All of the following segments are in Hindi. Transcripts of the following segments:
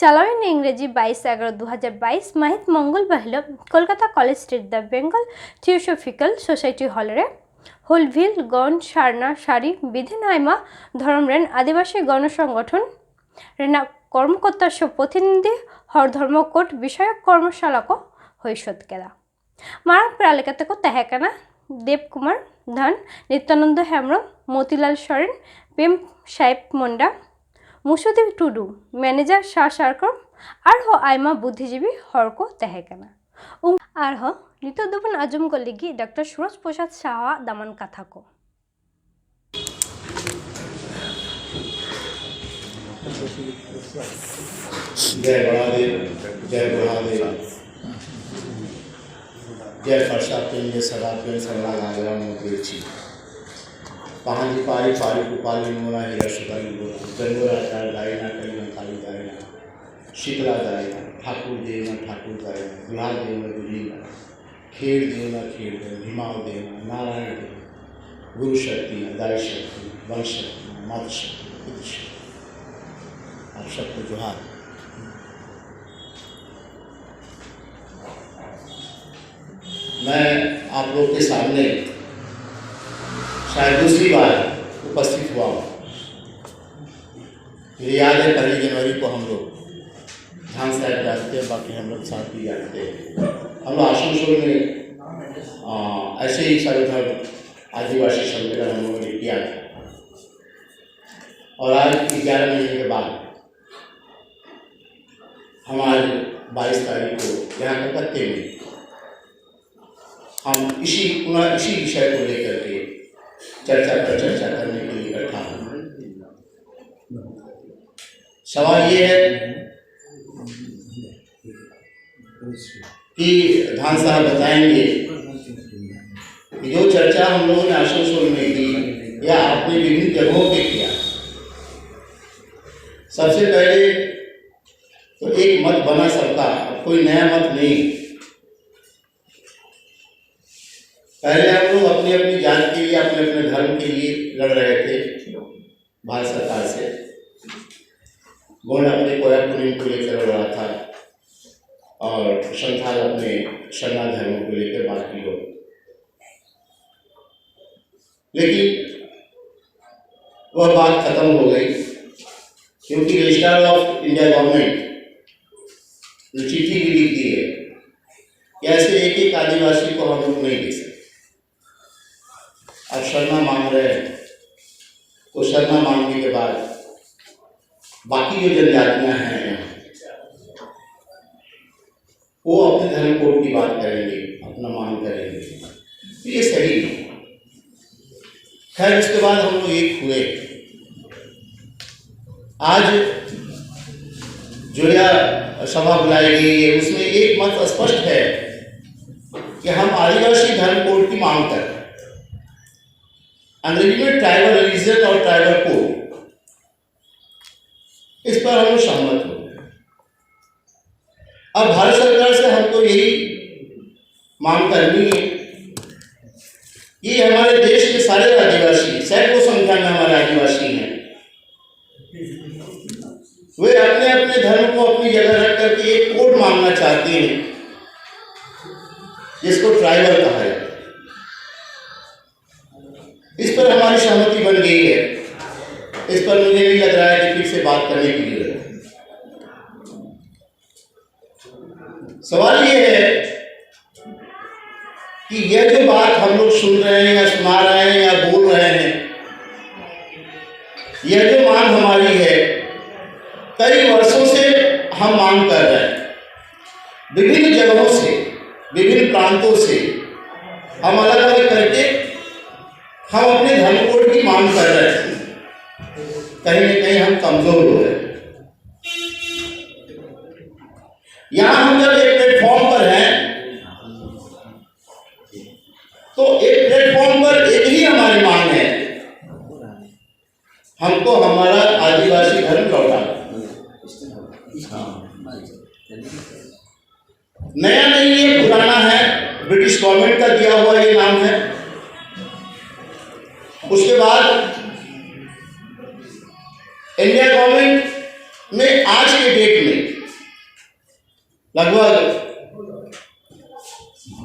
চালাওয়েন ইংরেজি 22/11/2022 মাহিত মঙ্গলবার Kolkata college street the Bengal theosophical society হলরে হোলভিল গণ সারনা সারি বিধি নাইমা ধর্মরেন আদিবাসী গণসংগঠন রেনা কর্মকর্তার প্রতিনিধি হর ধর্মকোট বিষয়ক কর্মশালা হৈসত কেলা মারা প্রালিকাতে को तहकना देव कुमार धन नित्यानंद हेम्ब्रम मोतीलाल सोरेन प्रेम साहेब मुंडा मुसुदेव टुडू मैनेजर शाह सरकर और आयमा बुद्धिजीवी हर को तहकना और नित दुबन आजम को लिगी डॉक्टर सूरज प्रसाद शाह दामन कथा को जय बड़ादेव जय बड़ादेव जय फरसा पेन जय सदा पेन सरला गागरा मोती पानी पारी पारी कुपाली मोना हीरा सुधारी बोला गंगोरा चार दायना कहीं काली दायना शीतला दायना ठाकुर देवना दुल्हा देवना दुलीना खेड़ देवना भीमाव देवना नारायण देवना गुरु शक्ति दाई शक्ति वंश शक्ति मत शक्ति बुद्ध शक्ति आप सबको जोहार। मैं आप लोग के सामने शायद दूसरी बार उपस्थित हुआ हूँ। मुझे याद है 1 जनवरी को हम लोग धान साहब जाते हैं, बाकी हम लोग साथ भी जाते हैं। हम लोग आसनसोल में ऐसे ही सर्वधर्म आदिवासी सम्मेलन हम लोगों ने किया था और आज 11 महीने के बाद हम आज 22 तारीख को यहाँ कलकत्ते में हम इसी विषय को लेकर के चर्चा करने के लिए इकट्ठा हुए। सवाल ये है कि धान साहब बताएंगे कि जो चर्चा हम लोगों ने आसनसोल में की या अपने विभिन्न जगहों पे किया, सबसे पहले तो एक मत बना सबका, कोई नया मत नहीं। पहले हम लोग अपनी अपनी जात के लिए अपने अपने धर्म के लिए लड़ रहे थे भारत सरकार से। गोंड अपने कोया पुनीम को लेकर लड़ रहा था और संथाल अपने शरणा धर्मों को लेकर बाकी लोग। लेकिन वह बात खत्म हो गई क्योंकि रजिस्ट्रार ऑफ इंडिया गवर्नमेंट ने चिट्ठी भी लिख दी है कि ऐसे एक एक आदिवासी को हम लोग नहीं दे सकते। अब शर्मा मांग रहे हैं तो शर्मा मांगने के बाद बाकी जो जनजातियां हैं वो अपने धर्म कोड की बात करेंगे, अपना मांग करेंगे, ये सही नहीं। खैर उसके बाद हम लोग एक हुए। आज जो यह सभा बुलाई गई है उसमें एक मत स्पष्ट है कि हम आदिवासी धर्म कोड की मांग करते हैं। अंग्रेजी में ट्राइबल रिलीजन और ट्राइबल कोड, इस पर हम सहमत हो गए। अब भारत सरकार से हमको यही मांग करनी है कि हमारे देश के सारे आदिवासी, सैकड़ों संख्या में हमारे आदिवासी हैं, वे अपने अपने धर्म को अपनी जगह रख करके एक कोड मांगना चाहते हैं जिसको ट्राइबल कहा जाता है। इस पर हमारी सहमति बन गई है। इस पर मुझे भी लग रहा है कि फिर से बात करने की जरूरत है। सवाल ये है कि यह जो बात हम लोग सुन रहे हैं या सुना रहे हैं या बोल रहे हैं, यह जो मांग हमारी है, कई वर्षों से हम मांग कर रहे हैं। विभिन्न जगहों से, विभिन्न प्रांतों से हम अलग अलग करके हम अपने धर्म कोड की मांग कर रहे हैं। कहीं न कहीं हम कमजोर हो रहे हैं। यहां हम जब एक प्लेटफॉर्म पर हैं हमको हमारा आदिवासी धर्म लौटा। नया नहीं है, पुराना है, ब्रिटिश गवर्नमेंट का दिया हुआ ये नाम है। उसके बाद इंडिया गवर्नमेंट ने आज के डेट में लगभग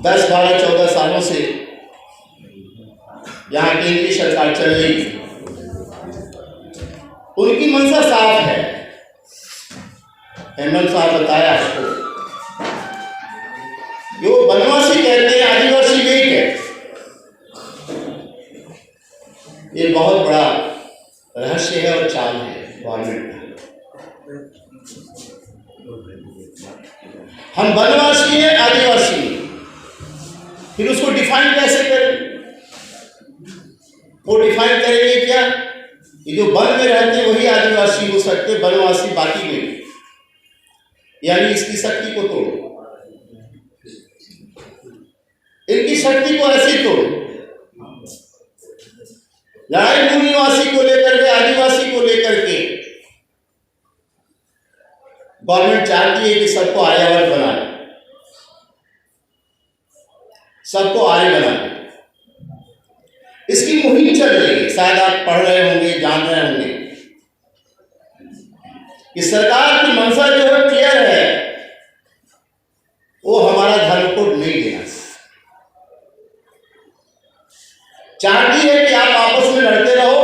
10, 12, 14 सालों से यहाँ केंद्रीय सरकार चल रही है। उनकी मंशा साफ है। हेमंत साहब बताया आपको, जो बनवासी कहते हैं, आदिवासी नहीं कहते। ये बहुत बड़ा रहस्य है और चाल है गवर्नमेंट का। हम बनवासी हैं, आदिवासी हैं, फिर उसको डिफाइन कैसे करें? वो डिफाइन करेंगे क्या? ये जो वन में रहते हैं वही आदिवासी हो सकते, बनवासी बाकी नहीं। यानी इसकी शक्ति को तोड़ो, इनकी शक्ति को ऐसे तोड़ो। लड़ाई मूल निवासी को लेकर के, आदिवासी को लेकर के गवर्नमेंट चाहती है कि सबको आर्यवर्त बनाए, सबको आर्य बनाए। इसकी मुहिम चल रही है। शायद आप पढ़ रहे होंगे, जान रहे होंगे कि सरकार की मंशा जो है क्लियर है, वो हमारा धर्म कोड नहीं देना चाहती है कि आप आपस में लड़ते रहो,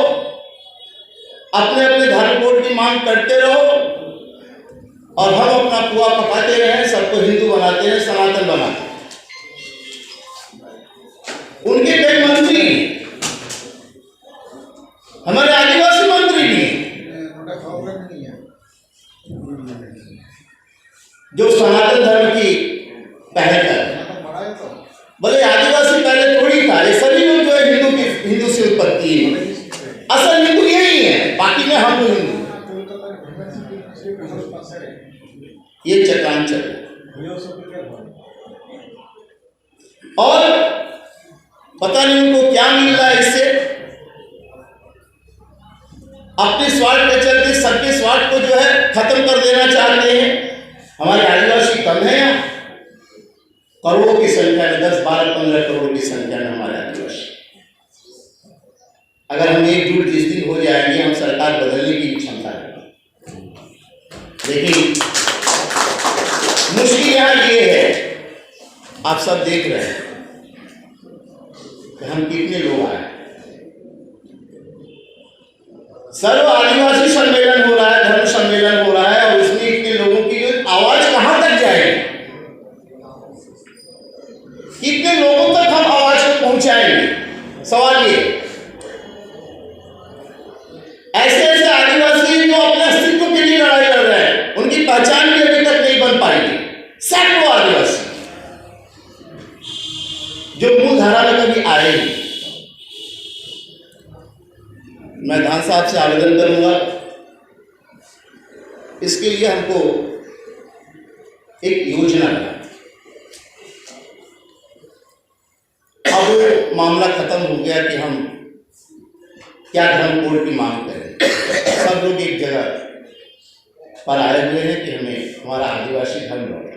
अपने अपने धर्म कोड की मांग करते रहो और हम अपना पुआ पकाते रहें, सबको हिंदू बनाते हैं, सनातन बनाते हैं। उनके कई मंत्री हैं, हमारे आदिवासी मंत्री भी हैं जो सनातन धर्म की पहल कर। बोले आदिवासी पहले थोड़ी था, ये सभी लोग जो है हिंदू से उत्पत्ति है। असल हिंदू यही है, बाकी में हम लोग हिंदू। ये चक्रांचल और पता नहीं उनको क्या मिल रहा है इससे। अपने स्वार्थ के चलते सबके स्वार्थ को जो है खत्म कर देना चाहते हैं। हमारे आदिवासी कम है यहाँ, करोड़ों की संख्या में, 10, 12, 15 करोड़ की संख्या में हमारे आदिवासी। अगर हम एकजुट जिस दिन हो जाएंगे, हम सरकार बदलने की क्षमता है। लेकिन मुश्किल यहाँ ये है, आप सब देख रहे हैं कि हम कितने लोग आए। सर्व आदिवासी सम्मेलन हो रहा है, धर्म सम्मेलन हो रहा है, और उसमें इतने लोगों की आवाज कहां तक जाएगी? कितने लोगों तक हम आवाज को पहुंचाएंगे? सवाल ये। ऐसे ऐसे आदिवासी जो अपने अस्तित्व के लिए लड़ाई लड़ रहे हैं, उनकी पहचान भी अभी तक नहीं बन पाएगी। सैकड़ों आदिवासी जो मूल धारा में कभी आए नहीं। मैं धान साहब से आवेदन करूंगा, इसके लिए हमको एक योजना है। अब वो मामला खत्म हो गया कि हम क्या धर्म कोड की मांग करें। सब लोग एक जगह पर आए हुए हैं कि हमें हमारा आदिवासी धर्म लौटा।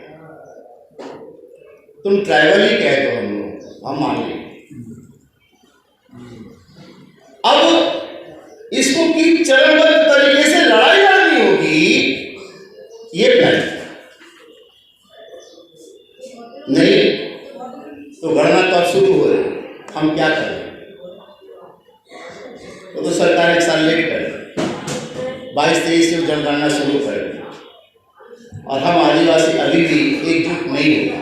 तुम ट्राइबल ही कह दो, हम लोग हम मान लेंगे। अब इसको की चरणबद्ध तरीके से लड़ाई लड़नी होगी, ये प्लान नहीं तो गणना तो अब शुरू हो रही। हम क्या करें? तो सरकार एक साल लेट करे, 22-23 से जनगणना शुरू करेगी और हम आदिवासी अभी भी एकजुट नहीं होगा।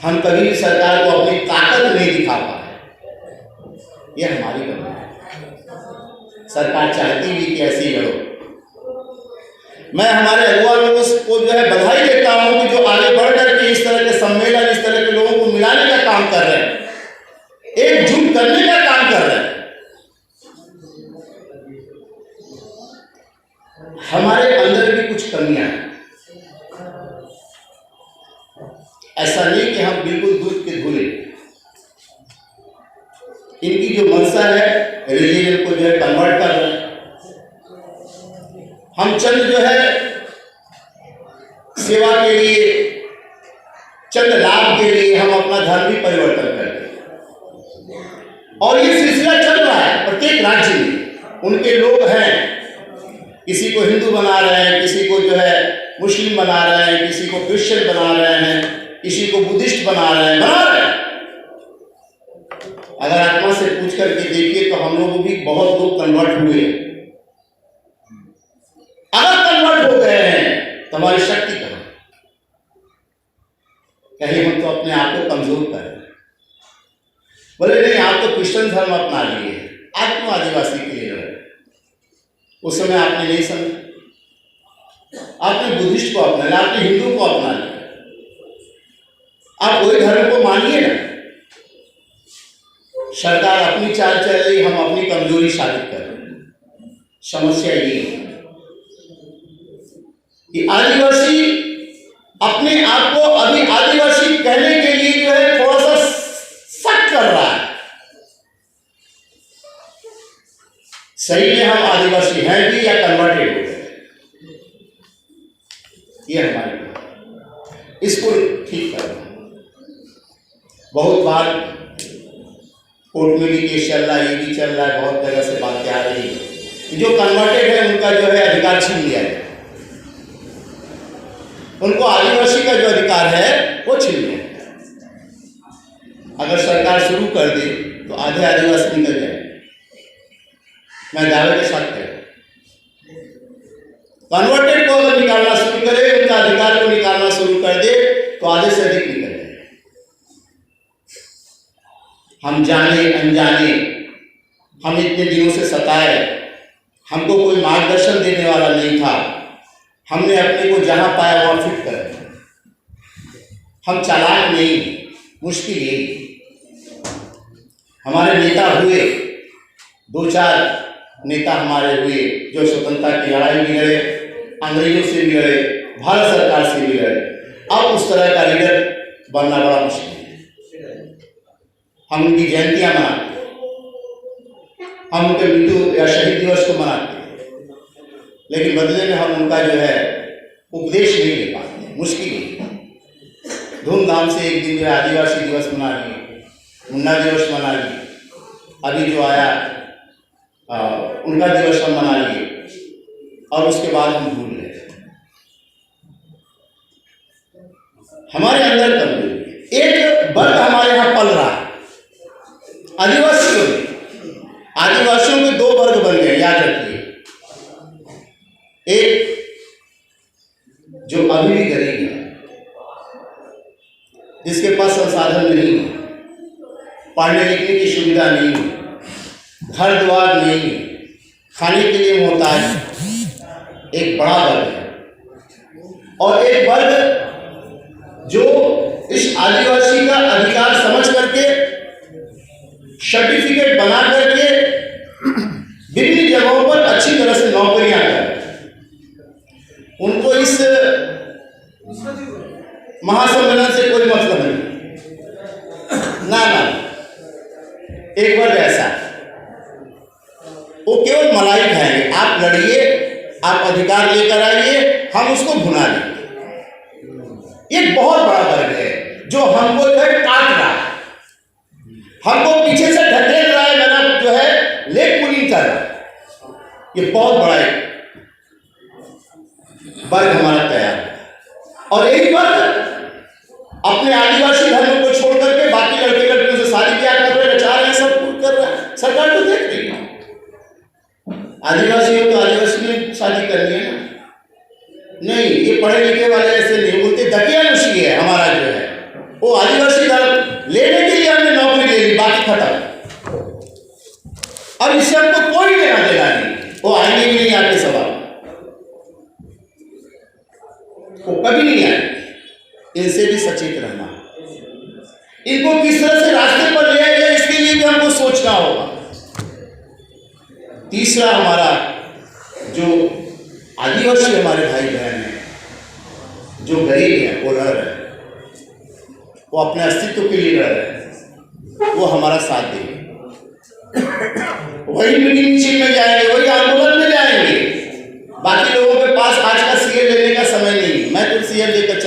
हम कभी भी सरकार को अपनी ताकत नहीं दिखा पाए। यह हमारी कमी है। सरकार चाहती भी कि ऐसे ही लड़ो। मैं हमारे अगुआ लोगों को जो है बधाई देता हूं कि जो आगे बढ़ करके इस तरह के सम्मेलन, इस तरह के लोगों को मिलाने का काम कर रहे हैं, एकजुट करने का काम कर रहे हैं। हमारे अंदर भी कुछ कमियां हैं। ऐसा नहीं कि हम बिल्कुल दूध के धुले। इनकी जो मंशा है, रिलीजन को जो है कन्वर्ट कर रहे हैं। हम चंद जो है सेवा के लिए, चंद लाभ के लिए हम अपना धर्म भी परिवर्तन करते हैं। और ये सिलसिला चल रहा है प्रत्येक राज्य में। उनके लोग हैं, किसी को हिंदू बना रहे हैं, किसी को जो है मुस्लिम बना रहे हैं, किसी को क्रिश्चियन बना रहे हैं, किसी को बुद्धिस्ट बना रहे हैं। अगर आत्मा से पूछ करके देखिए तो हम लोग भी बहुत लोग कन्वर्ट हुए। अगर कन्वर्ट हो गए हैं तो हमारी शक्ति कहाँ? कहीं हम तो अपने आप को कमजोर कर रहे हैं। बोले नहीं, आप तो क्रिश्चियन धर्म अपना लिए, आज क्यों आदिवासी के लिए लड़े? उस समय आपने नहीं समझा, आपने बुद्धिस्ट को अपना लिया, आपने हिंदू को अपना लिया। आप वही धर्म को मानिए ना। सरकार अपनी चाल चल रही, हम अपनी कमजोरी साबित कर रहे हैं। समस्या ये है कि आदिवासी अपने आप को अभी आदिवासी कहने के लिए जो है थोड़ा सा शक कर रहा है। सही में हम आदिवासी हैं भी या कन्वर्टेड हो गए? ये हमारे इसको ठीक करना। बहुत बार कोर्ट में भी केस चल रहा है, ये भी चल रहा है, बहुत जगह से बातें आ रही है। जो कन्वर्टेड है उनका जो है अधिकार छीन लिया है, उनको आदिवासी का जो अधिकार है वो छीन लिया। अगर सरकार शुरू कर दे तो आधे आदिवासी निकल जाए, मैं दावे के साथ कह रहा हूं। कन्वर्टेड को अगर निकालना शुरू करे, उनका अधिकार को निकालना शुरू कर दे तो आधे से अधिक निकल जाए। हम जाने अनजाने, हम इतने दिनों से सताए, हमको कोई मार्गदर्शन देने वाला नहीं था, हमने अपने को जहां पाया वहां फिट कर दिया। हम चालाक नहीं, मुश्किल यही। हमारे नेता हुए, 2-4 नेता हमारे हुए जो स्वतंत्रता की लड़ाई भी लड़े, अंग्रेजों से भी लड़े, भारत सरकार से भी लड़े। अब उस तरह का लीडर बनना बड़ा मुश्किल है। हम उनकी जयंतियां मनाते, हम उनके मृत्यु या शहीद दिवस को मनाते, लेकिन बदले में हम उनका जो है उपदेश नहीं ले पाते। मुश्किल है। धूमधाम से एक दिन जो है आदिवासी दिवस मना लिए, मुन्ना दिवस मना लिए, अभी जो आया उनका दिवस हम मना लिए, और उसके बाद हम भूल गए। हमारे अंदर कमजोरी, एक वर्ग हमारे यहाँ पल रहा है आदिवासियों में। आदिवासियों के 2 वर्ग बन गए, याद रखिए। एक जो अभी भी गरीब है, जिसके पास संसाधन नहीं है, पढ़ने लिखने की सुविधा नहीं है, घर द्वार नहीं है, खाने के लिए मोहताज, एक बड़ा वर्ग है। और एक वर्ग जो इस आदिवासी का अधिकार समझ करके सर्टिफिकेट बना करके विभिन्न जगहों पर अच्छी तरह से नौकरियां कर, उनको इस महासम्मेलन से कोई मतलब नहीं। ना, एक वर्ग ऐसा, वो केवल मलाई खाएंगे। आप लड़िए, आप अधिकार लेकर आइए, हम उसको भुना देंगे। ये बहुत बड़ा वर्ग है जो हमको जो है काट रहा है, हमको पीछे से ढकेल रहा है, मेरा जो है लेग पुलिंग कर रहा है। ये बहुत बड़ा एक वर्ग हमारा तैयार है। और एक वर्ग अपने आदिवासी धर्म को छोड़ करके बाकी लड़के लड़कियों से शादी क्या कर रहे हैं, रचा रहे हैं, सब कुछ कर रहे हैं। सरकार तो देख रही है। आदिवासी हो तो आदिवासी में शादी करनी है ना? नहीं, ये पढ़े लिखे वाले ऐसे नहीं बोलते। दकियानुसी है हमारा जो है, वो आदिवासी धर्म लेने के लिए हमने नौकरी ले ली, बाकी खत्म। अब इससे हमको कोई लेना देना नहीं, वो आएंगे भी नहीं आपके सवाल, वो कभी नहीं आएंगे। इनसे भी सचेत रहना, इनको किस तरह से रास्ते पर ले आएगा, इसके लिए भी हमको सोचना होगा। तीसरा, हमारा जो आदिवासी हमारे भाई बहन हैं, जो गरीब हैं, वो लड़ रहे हैं, वो अपने अस्तित्व के लिए लड़ रहे हैं, वो हमारा साथ देंगे। वही मीटिंग में जाएंगे, वही आंदोलन में जाएंगे, बाकी लोगों पे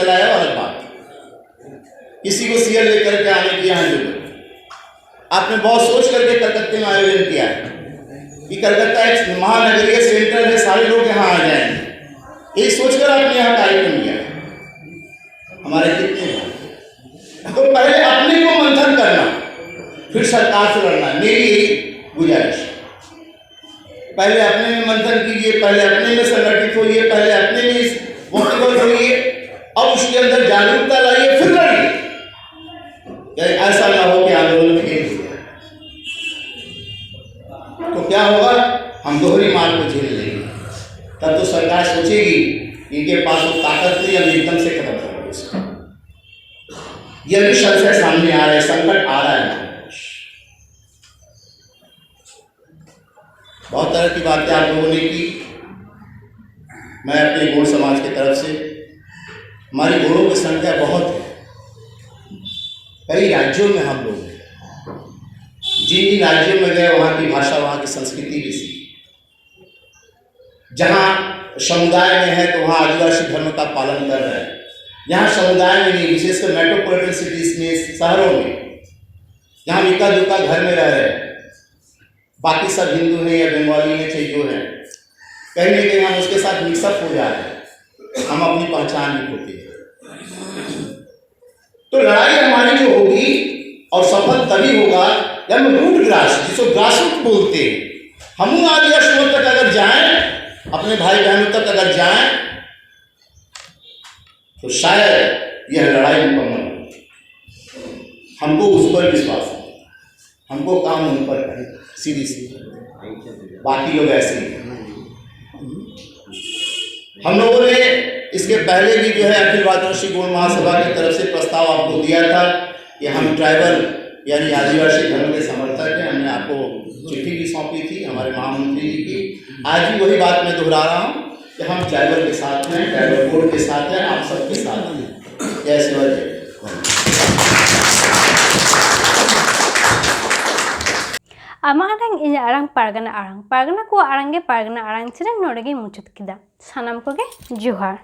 चला है अलग बात, किसी को सीएल लेकर के आने की यहाँ जरूरत। आपने बहुत सोच करके कलकत्ते में आयोजन किया है कि कलकत्ता एक महानगरीय सेंटर है, सारे लोग यहाँ आ जाएंगे, ये सोचकर आपने यहाँ कार्यक्रम किया। हमारे कितने हैं, तो पहले अपने को मंथन करना, फिर सरकार से लड़ना, मेरी यही गुजारिश। पहले अपने में मंथन कीजिए, पहले अपने में संगठित होइए, पहले अपने में मोटिवेट होइए, अब उसके अंदर जागरूकता लाइए, फिर लड़िए। ऐसा ना हो कि आंदोलन फेल हो जाए, तो क्या होगा, हम दोहरी मार को झेल लेंगे। तब तो सरकार सोचेगी इनके पास वो ताकत नहीं, अब एकदम से खत्म करेंगे इसको। यह भी संशय सामने आ रहा है, संकट आ रहा है। बहुत तरह की बातें आप लोगों ने की। मैं अपने गौड़ समाज की तरफ से, हमारी गौड़ों की संख्या बहुत है, कई राज्यों में हम लोग हैं, जिन राज्यों में गए वहाँ की भाषा, वहाँ की संस्कृति भी सीखी। जहाँ समुदाय में है तो वहाँ आदिवासी धर्म का पालन कर रहे हैं, यहाँ समुदाय में नहीं, विशेषकर मेट्रोपॉलिटन सिटीज में, शहरों में, जहाँ मिक्का दुक्का घर में रह रहे हैं, बाकी सब हिंदू हैं या बंगाली हैं, चाहे जो है, कहीं ना कहीं हम उसके साथ मिक्सअप हो जा रहे हैं, हम अपनी पहचान नहीं खोते। तो लड़ाई हमारी जो होगी और सफल तभी होगा जब हम रूट ग्रास, जिसको ग्रासरूट बोलते हैं, हम आदिवासियों तक अगर जाएं, अपने भाई बहनों तक अगर जाएं, तो शायद यह लड़ाई मुकम्मल हो। हमको उस पर विश्वास है, हमको काम उन पर करें, सीधी सीधी, बाकी लोग ऐसे ही। हम लोगों ने इसके पहले भी जो है अखिल भारतीय गौड़ महासभा की तरफ से प्रस्ताव आपको दिया था कि हम ट्राइबल यानी आदिवासी धर्म के समर्थक हैं। हमने आपको चिट्ठी भी सौंपी थी हमारे महामंत्री जी की। आज भी वही बात मैं दोहरा रहा हूँ कि हम ट्राइबल के साथ हैं, ट्राइबल बोर्ड के साथ हैं, आप सबके साथ हैं। जय Shivaji. Amarang inya arang pargana ko arangge pargana arang sira norege muchut kida sanam koge juhar।